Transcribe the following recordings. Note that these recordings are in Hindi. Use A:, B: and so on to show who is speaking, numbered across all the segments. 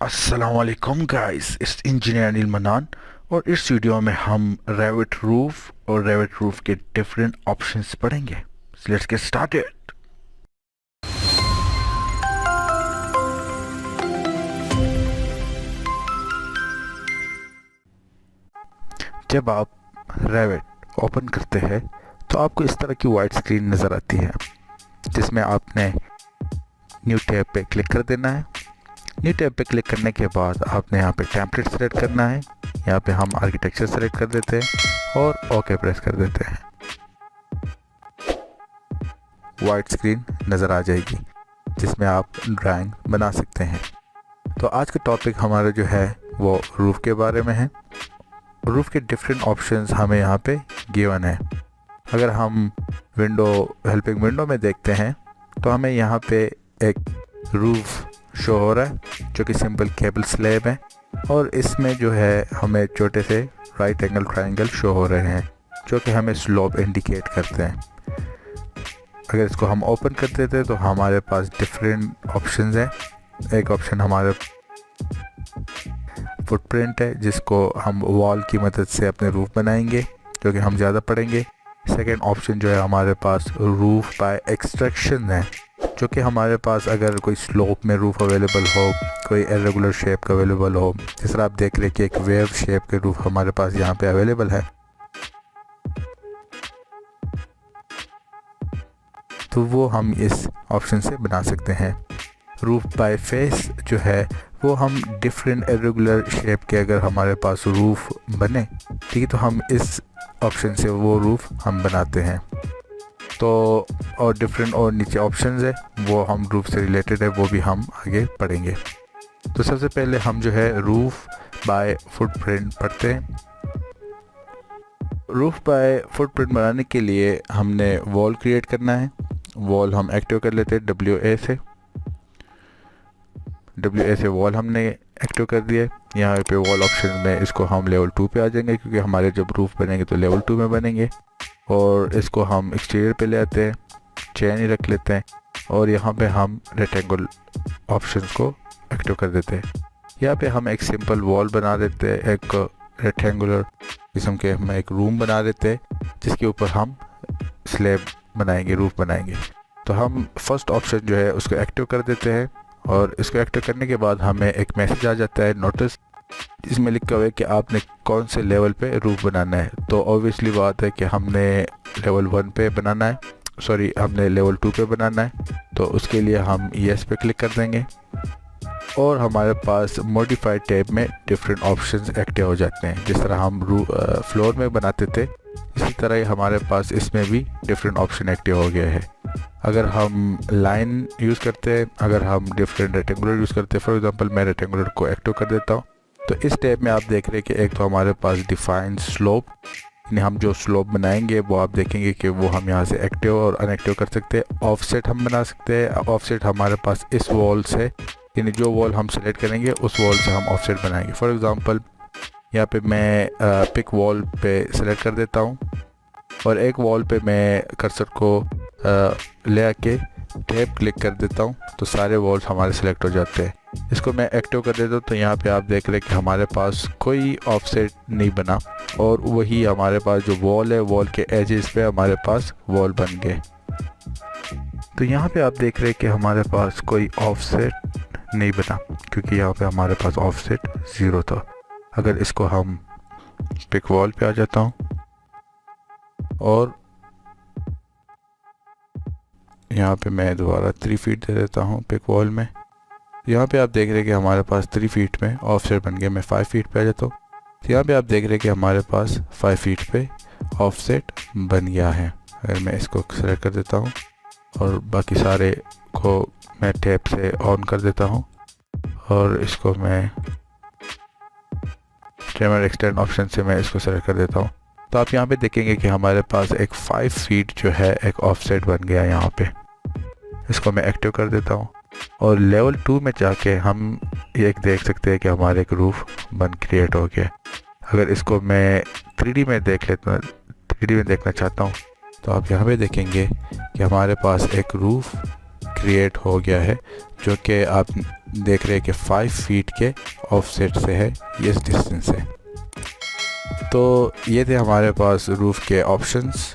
A: अस्सलामुअलैकुम गाइस, इट्स इंजीनियर अनिल मनान। और इस वीडियो में हम रेविट रूफ और रेविट रूफ के डिफरेंट ऑप्शंस पढ़ेंगे। Let's get started. जब आप रेविट ओपन करते हैं तो आपको इस तरह की वाइट स्क्रीन नज़र आती है, जिसमें आपने न्यू टैब पे क्लिक कर देना है। न्यू टैब पे क्लिक करने के बाद आपने यहाँ पे टेम्पलेट सेलेक्ट करना है। यहाँ पे हम आर्किटेक्चर सेलेक्ट कर देते हैं और ओके प्रेस कर देते हैं। वाइट स्क्रीन नज़र आ जाएगी जिसमें आप ड्राइंग बना सकते हैं। तो आज का टॉपिक हमारा जो है वो रूफ के बारे में है। रूफ के डिफरेंट ऑप्शंस हमें यहाँ पे गिवन है। अगर हम हेल्पिंग विंडो में देखते हैं तो हमें यहाँ पे एक रूफ शो हो रहा है जो कि सिंपल केबल स्लैब है, और इसमें जो है हमें छोटे से राइट एंगल ट्रायंगल शो हो रहे हैं जो कि हमें स्लोप इंडिकेट करते हैं। अगर इसको हम ओपन कर देते हैं तो हमारे पास डिफरेंट ऑप्शंस हैं। एक ऑप्शन हमारे फुटप्रिंट है जिसको हम वॉल की मदद से अपने रूफ बनाएंगे, जो कि हम ज़्यादा पढ़ेंगे। सेकेंड ऑप्शन जो है हमारे पास रूफ बाय एक्सट्रैक्शन है, जो कि हमारे पास अगर कोई स्लोप में रूफ अवेलेबल हो, कोई इरेगुलर शेप का अवेलेबल हो, जिस तरह आप देख रहे हैं कि एक वेव शेप के रूफ हमारे पास यहाँ पे अवेलेबल है, तो वो हम इस ऑप्शन से बना सकते हैं। रूफ बाय फेस जो है वो हम डिफरेंट इरेगुलर शेप के अगर हमारे पास रूफ बने, ठीक है, तो हम इस ऑप्शन से वो रूफ हम बनाते हैं। तो और डिफरेंट और नीचे ऑप्शंस है वो हम रूफ से रिलेटेड है, वो भी हम आगे पढ़ेंगे। तो सबसे पहले हम जो है रूफ बाय फुटप्रिंट पढ़ते हैं। रूफ बाय फुटप्रिंट बनाने के लिए हमने वॉल क्रिएट करना है। वॉल हम एक्टिव कर लेते हैं WA से वॉल हमने एक्टिव कर दिया। यहाँ पे वॉल ऑप्शन में इसको हम लेवल 2 पे आ जाएंगे, क्योंकि हमारे जब रूफ बनेंगे तो लेवल 2 में बनेंगे। और इसको हम एक्सटीरियर पे ले आते हैं, चेन ही रख लेते हैं, और यहाँ पे हम रेक्टेंगल ऑप्शंस को एक्टिव कर देते हैं। यहाँ पे हम एक सिंपल वॉल बना देते हैं, एक रेक्टेंगुलर किस्म के हम एक रूम बना देते हैं जिसके ऊपर हम स्लैब बनाएंगे, रूफ बनाएंगे। तो हम फर्स्ट ऑप्शन जो है उसको एक्टिव कर देते हैं, और इसको एक्टिव करने के बाद हमें एक मैसेज आ जाता है नोटिस, जिसमें लिखा हुआ है कि आपने कौन से लेवल पे रूफ बनाना है। तो ऑब्वियसली बात है कि हमने लेवल 1 पे बनाना है, हमने लेवल 2 पे बनाना है। तो उसके लिए हम येस पे क्लिक कर देंगे और हमारे पास मॉडिफाइड टैब में डिफरेंट ऑप्शंस एक्टिव हो जाते हैं। जिस तरह हम फ्लोर में बनाते थे, इसी तरह ही हमारे पास इसमें भी डिफरेंट ऑप्शन एक्टिव हो गया है। अगर हम लाइन यूज़ करते हैं, अगर हम डिफरेंट रेक्टेंगुलर यूज़ करते हैं, फॉर एग्जांपल मैं रेक्टेंगुलर को एक्टिव कर देता हूँ, तो इस टैब में आप देख रहे हैं कि एक तो हमारे पास डिफाइन स्लोप, यानी हम जो स्लोप बनाएंगे वो आप देखेंगे कि वो हम यहाँ से एक्टिव और अनएक्टिव कर सकते हैं। ऑफसेट हम बना सकते हैं। ऑफसेट हमारे पास इस वॉल से, यानी जो वॉल हम सेलेक्ट करेंगे उस वॉल से हम ऑफसेट बनाएंगे। फॉर एग्जांपल यहाँ पे मैं पिक वॉल पे सेलेक्ट कर देता हूँ, और एक वॉल पे मैं कर्सर को ले आके टैब क्लिक कर देता हूँ, तो सारे वॉल्स हमारे सेलेक्ट हो जाते हैं। इसको मैं एक्टिव कर देता हूँ, तो यहाँ पे आप देख रहे हैं कि हमारे पास कोई ऑफसेट नहीं बना, और वही हमारे पास जो वॉल है, वॉल के एजेस पे हमारे पास वॉल बन गए। तो यहाँ पे आप देख रहे हैं कि हमारे पास कोई ऑफसेट नहीं बना, क्योंकि यहाँ पे हमारे पास ऑफसेट 0 था। अगर इसको हम पिक वॉल पे आ जाता हूँ और यहाँ पे मैं दोबारा 3 फीट दे देता हूँ पिक वॉल में, यहाँ पे आप देख रहे हैं कि हमारे पास 3 फीट में ऑफसेट बन गया। मैं 5 फीट पे आ जाता हूँ, तो यहाँ पे आप देख रहे हैं कि हमारे पास 5 फीट पे ऑफसेट बन गया है। अगर मैं इसको सेलेक्ट कर देता हूँ और बाकी सारे को मैं टैब से ऑन कर देता हूँ, और इसको मैं ट्रिमर एक्सटेंड ऑप्शन से मैं इसको सेलेक्ट कर देता हूँ, तो आप यहाँ पे देखेंगे कि हमारे पास एक 5 फीट जो है एक ऑफसेट बन गया यहाँ पे। इसको मैं एक्टिव कर देता हूँ, और लेवल 2 में जाके हम एक देख सकते हैं कि हमारे एक रूफ बन क्रिएट हो गया। अगर इसको मैं 3D में देखना चाहता हूँ, तो आप यहाँ पे देखेंगे कि हमारे पास एक रूफ क्रिएट हो गया है जो कि आप देख रहे हैं कि 5 फीट के ऑफसेट से है, ये इस डिस्टेंस है। तो ये थे हमारे पास रूफ़ के ऑप्शंस।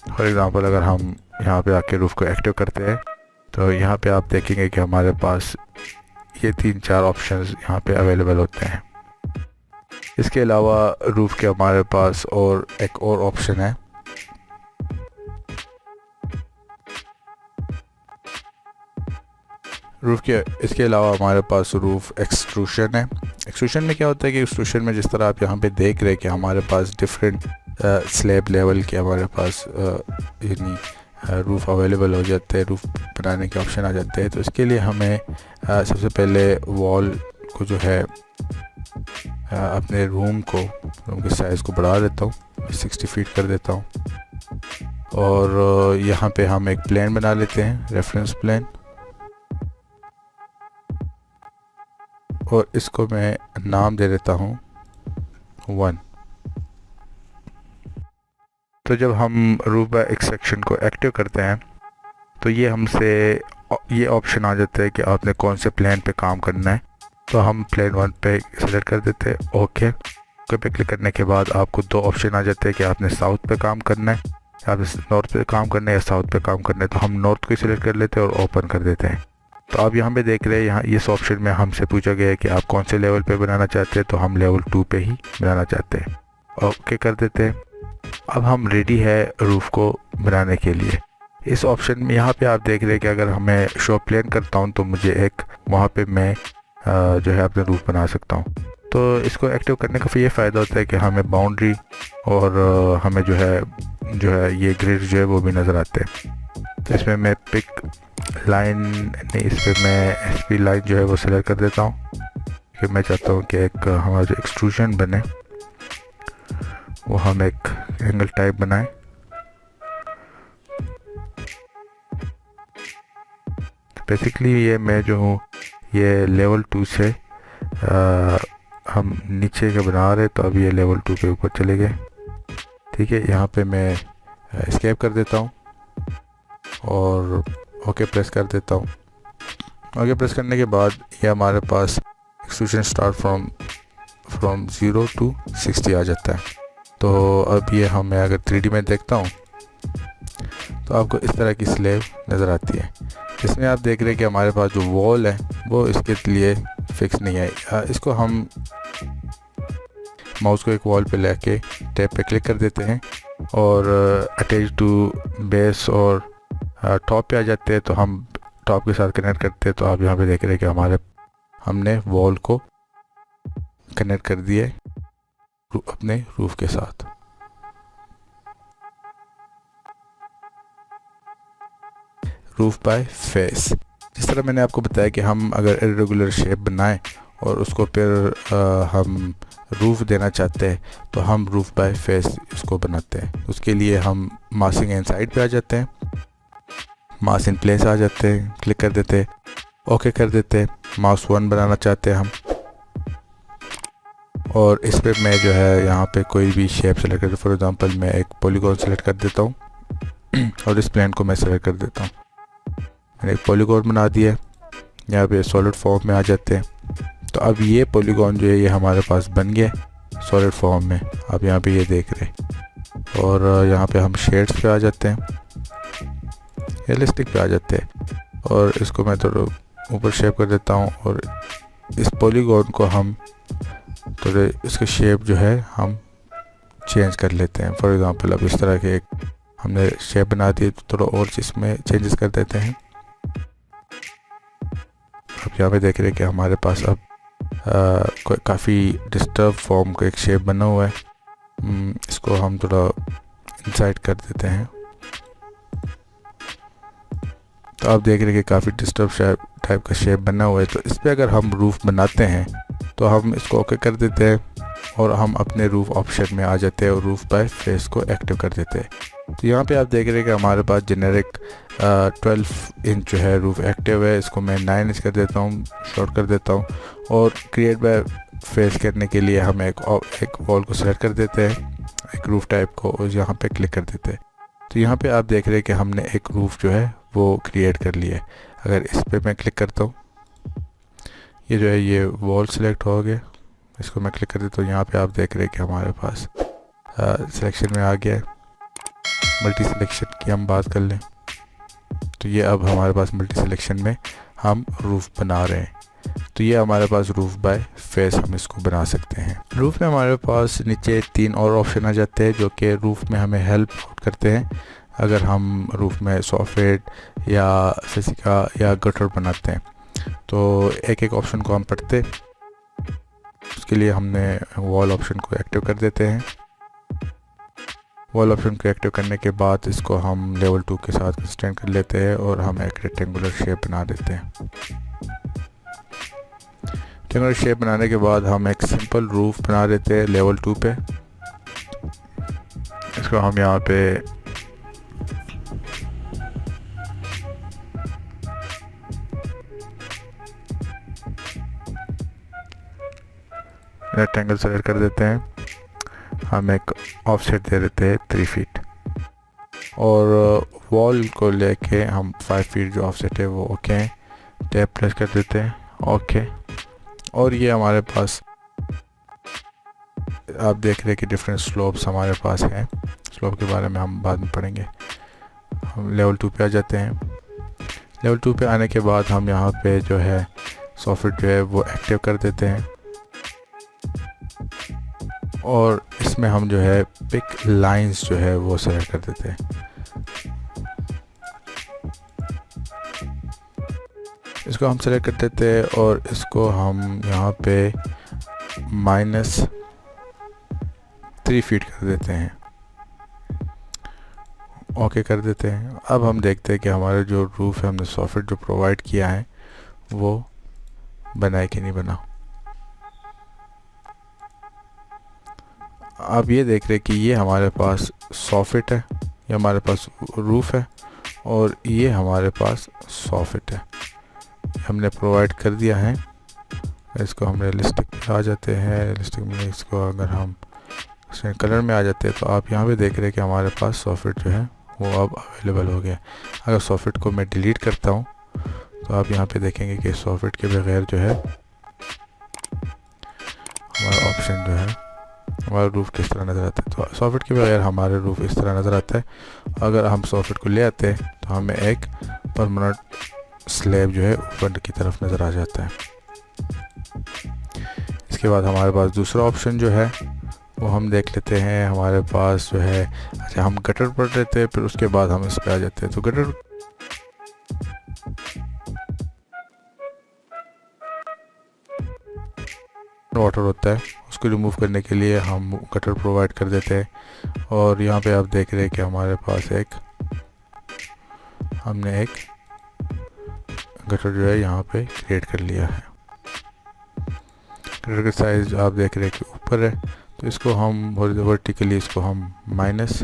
A: फॉर एग्ज़ाम्पल अगर हम यहाँ पे आके रूफ़ को एक्टिव करते हैं तो यहाँ पे आप देखेंगे कि हमारे पास ये 3-4 ऑप्शंस यहाँ पे अवेलेबल होते हैं। इसके अलावा रूफ़ के हमारे पास और एक और ऑप्शन है, रूफ़ के इसके अलावा हमारे पास रूफ़ एक्सट्रूशन है। एक्सट्रूशन में क्या होता है कि एक्सट्रूशन में जिस तरह आप यहाँ पे देख रहे हैं कि हमारे पास डिफरेंट स्लैब लेवल के हमारे पास यानी रूफ़ अवेलेबल हो जाते हैं, रूफ़ बनाने के ऑप्शन आ जाते हैं। तो इसके लिए हमें सबसे पहले वॉल को जो है अपने रूम के साइज़ को बढ़ा देता हूँ, 60 फीट कर देता हूँ। और यहाँ पे हम एक प्लेन बना लेते हैं, रेफरेंस प्लेन, और इसको मैं नाम दे देता हूँ 1। तो जब हम रूफ बाय एक्सट्रैक्शन को एक्टिव करते हैं तो ये हमसे ये ऑप्शन आ जाता है कि आपने कौन से प्लेन पे काम करना है। तो हम प्लेन 1 पे सेलेक्ट कर देते हैं, ओके पे क्लिक करने के बाद आपको 2 ऑप्शन आ जाते हैं कि आपने साउथ पे काम करना है, आपने नॉर्थ पे काम करना है या साउथ पे काम करना है। तो हम नॉर्थ को सिलेक्ट कर लेते हैं और ओपन कर देते हैं। तो आप यहाँ पे देख रहे हैं, यहाँ इस ऑप्शन में हमसे पूछा गया है कि आप कौन से लेवल पे बनाना चाहते हैं। तो हम लेवल 2 पे ही बनाना चाहते हैं, ओके कर देते हैं। अब हम रेडी है रूफ़ को बनाने के लिए। इस ऑप्शन में यहाँ पे आप देख रहे हैं कि अगर मैं शो प्लेन करता हूँ तो मुझे एक वहाँ पे मैं जो है अपना रूफ़ बना सकता हूँ। तो इसको एक्टिव करने का फिर ये फ़ायदा होता है कि हमें बाउंड्री और हमें जो है ये ग्रिड जो है वो भी नज़र आते हैं। तो इसमें मैं पिक लाइन नहीं, इस पर मैं एसपी लाइन जो है वो सेलेक्ट कर देता हूँ कि मैं चाहता हूँ कि एक हमारा जो एक्सट्रूजन बने वो हम एक एंगल टाइप बनाएं। बेसिकली ये मैं जो हूँ ये लेवल 2 से हम नीचे का बना रहे, तो अब ये लेवल 2 के ऊपर चले गए। ठीक है, यहाँ पे मैं एस्केप कर देता हूँ और ओके प्रेस कर देता हूँ। ओके प्रेस करने के बाद ये हमारे पास एक्सट्रूजन स्टार्ट फ्रॉम 0 to 60 आ जाता है। तो अब ये मैं अगर 3D में देखता हूँ तो आपको इस तरह की स्लैब नज़र आती है। इसमें आप देख रहे हैं कि हमारे पास जो वॉल है वो इसके लिए फिक्स नहीं है। इसको हम माउस को एक वॉल पे लेके टैब पे क्लिक कर देते हैं और अटैच टू बेस और टॉप पे आ जाते हैं। तो हम टॉप के साथ कनेक्ट करते हैं। तो आप यहाँ पे देख रहे हैं कि हमने वॉल को कनेक्ट कर दिया अपने रूफ के साथ। रूफ बाय फेस, जिस तरह मैंने आपको बताया कि हम अगर इरेगुलर शेप बनाएं और उसको फिर हम रूफ देना चाहते हैं तो हम रूफ बाय फेस इसको बनाते हैं। उसके लिए हम मासिंग इनसाइड पे आ जाते हैं, मास इन प्लेस आ जाते हैं, क्लिक कर देते हैं, ओके कर देते हैं। मास 1 बनाना चाहते हैं हम, और इस पे मैं जो है यहाँ पे कोई भी शेप सेलेक्ट कर, फॉर एग्जांपल मैं एक पॉलीगॉन सेलेक्ट कर देता हूँ और इस प्लेन को मैं सेलेक्ट कर देता हूँ। मैंने एक पॉलीगॉन बना दिया है, यहाँ पे सॉलिड फॉर्म में आ जाते हैं। तो अब ये पॉलीगॉन जो है ये हमारे पास बन गया सॉलिड फॉर्म में, आप यहाँ पे ये देख रहे हैं। और यहाँ पे हम शेड्स पे आ जाते हैं, रियलिस्टिक पे आ जाते हैं और इसको मैं थोड़ा ऊपर शेप कर देता हूँ और इस पॉलीगॉन को हम थोड़े इसके शेप जो है हम चेंज कर लेते हैं। फॉर एग्जांपल अब इस तरह के एक हमने शेप बना दी, तो थोड़ा और इसमें चेंजेस कर देते हैं। अब यहाँ पे देख रहे हैं कि हमारे पास अब काफ़ी डिस्टर्ब फॉर्म का एक शेप बना हुआ है। इसको हम थोड़ा इंसाइड कर देते हैं। तो आप देख रहे हैं कि काफ़ी डिस्टर्ब टाइप का शेप बना हुआ है। तो इस पर अगर हम रूफ़ बनाते हैं तो हम इसको ओके कर देते हैं और हम अपने रूफ़ ऑप्शन में आ जाते हैं और रूफ़ बाय फेस को एक्टिव कर देते हैं। तो यहाँ पे आप देख रहे हैं कि हमारे पास जेनेरिक 12 इंच जो है रूफ़ एक्टिव है। इसको मैं 9 इंच कर देता हूँ, शॉर्ट कर देता हूँ। और क्रिएट बाय फेस करने के लिए हम एक वॉल को सेलेक्ट कर देते हैं, एक रूफ़ टाइप को, और यहाँ पे क्लिक कर देते हैं। तो यहाँ पे आप देख रहे हैं कि हमने एक रूफ़ जो है वो क्रिएट कर ली है। अगर इस पे मैं क्लिक करता हूँ, ये जो है ये वॉल सिलेक्ट हो गया। इसको मैं क्लिक कर देता हूँ, यहाँ पे आप देख रहे हैं कि हमारे पास सिलेक्शन में आ गया है। मल्टी सिलेक्शन की हम बात कर लें तो ये अब हमारे पास मल्टी सिलेक्शन में हम रूफ़ बना रहे हैं। तो ये हमारे पास रूफ़ बाय फेस हम इसको बना सकते हैं। रूफ़ में हमारे पास नीचे 3 और ऑप्शन आ जाते हैं जो कि रूफ़ में हमें हेल्प करते हैं अगर हम रूफ़ में सॉफेट या फेसिका या गटर बनाते हैं। तो एक एक ऑप्शन को हम पढ़ते, उसके लिए हमने वॉल ऑप्शन को एक्टिव कर देते हैं। वॉल ऑप्शन को एक्टिव करने के बाद इसको हम लेवल 2 के साथ एक्सटेंड कर लेते हैं और हम एक रेक्टेंगुलर शेप बना देते हैं। रेक्टेंगुलर शेप बनाने के बाद हम एक सिंपल रूफ बना देते हैं लेवल 2 पे। इसको हम यहाँ पे रेक्टेंगल सेलेक्ट कर देते हैं। हम एक ऑफसेट दे देते हैं 3 फीट और वॉल को लेके हम 5 फीट जो ऑफसेट है वो ओके है। टैब प्रेस कर देते हैं ओके। और ये हमारे पास आप देख रहे हैं कि डिफरेंट स्लोप्स हमारे पास हैं। स्लोप के बारे में हम बाद में पढ़ेंगे। हम लेवल 2 पे आ जाते हैं। लेवल 2 पे आने के बाद हम यहाँ पे जो है सॉफ्टवेयर जो है वो एक्टिव कर देते हैं और इसमें हम जो है पिक लाइंस जो है वो सेलेक्ट कर देते हैं। इसको हम सेलेक्ट कर देते हैं और इसको हम यहाँ पे -3 फीट कर देते हैं, ओके कर देते हैं। अब हम देखते हैं कि हमारे जो रूफ है हमने सॉफ्टवेयर जो प्रोवाइड किया है वो बना है कि नहीं बना। आप ये देख रहे हैं कि ये हमारे पास सॉफिट है, ये हमारे पास रूफ है और ये हमारे पास सॉफिट है, हमने प्रोवाइड कर दिया है। इसको हम रियलिस्टिक में आ जाते हैं। रियलिस्टिक में इसको अगर हम कलर में आ जाते हैं तो आप यहाँ पे देख रहे हैं कि हमारे पास सॉफिट जो है वो अब अवेलेबल हो गया। अगर सॉफिट को मैं डिलीट करता हूँ तो आप यहाँ पे देखेंगे कि सॉफिट के बगैर जो है हमारा ऑप्शन जो है हमारा रूफ किस तरह नज़र आता है। तो सॉफ्ट के बगैर हमारे रूफ इस तरह नज़र आता है। अगर हम सॉफ्ट को ले आते हैं तो हमें एक परमानेंट स्लैब जो है ऊपर की तरफ नज़र आ जाता है। इसके बाद हमारे पास दूसरा ऑप्शन जो है वो हम देख लेते हैं। हमारे पास जो है अच्छा हम गटर पढ़ लेते हैं, फिर उसके बाद हम इस पे आ जाते हैं। तो गटर वाटर होता है, उसको रिमूव करने के लिए हम गटर प्रोवाइड कर देते हैं। और यहाँ पे आप देख रहे हैं कि हमारे पास हमने एक गटर जो है यहाँ पे क्रिएट कर लिया है। गटर का साइज आप देख रहे हैं कि ऊपर है, तो इसको हम वर्टिकली इसको हम माइनस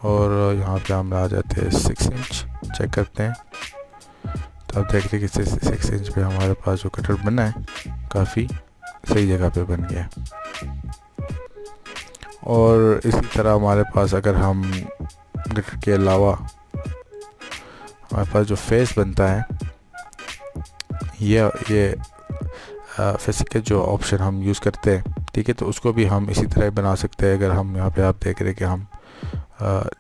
A: और यहाँ पे हम आ जाते हैं 6 इंच चेक करते हैं। तो आप देख रहे हैं कि 6 इंच पे हमारे पास जो गटर बना है काफ़ी सही जगह पे बन गया। और इसी तरह हमारे पास अगर हम गटर के अलावा हमारे पास जो फेस बनता है ये फेस के जो ऑप्शन हम यूज़ करते हैं, ठीक है, तो उसको भी हम इसी तरह बना सकते हैं। अगर हम यहाँ पे आप देख रहे हैं कि हम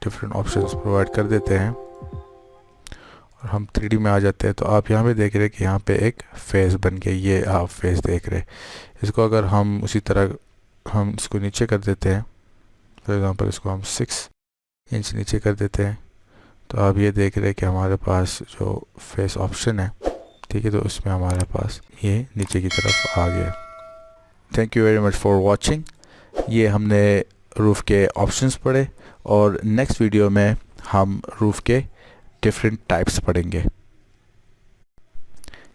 A: डिफरेंट ऑप्शंस प्रोवाइड कर देते हैं और हम 3D में आ जाते हैं, तो आप यहाँ पे देख रहे हैं कि यहाँ पे एक फेस बन गया। ये आप फेस देख रहे हैं। इसको अगर हम उसी तरह हम इसको नीचे कर देते हैं, फॉर एग्ज़ाम्पल इसको हम 6 इंच नीचे कर देते हैं, तो आप ये देख रहे हैं कि हमारे पास जो फेस ऑप्शन है, ठीक है, तो उसमें हमारे पास ये नीचे की तरफ आ गया। Thank you very much for watching. ये हमने रूफ़ के ऑप्शंस पढ़े और नेक्स्ट वीडियो में हम रूफ़ के डिफरेंट टाइप्स पढ़ेंगे।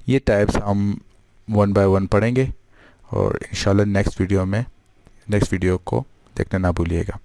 A: ये टाइप्स हम 1 बाय 1 पढ़ेंगे और इंशाल्लाह नेक्स्ट वीडियो को देखना ना भूलिएगा।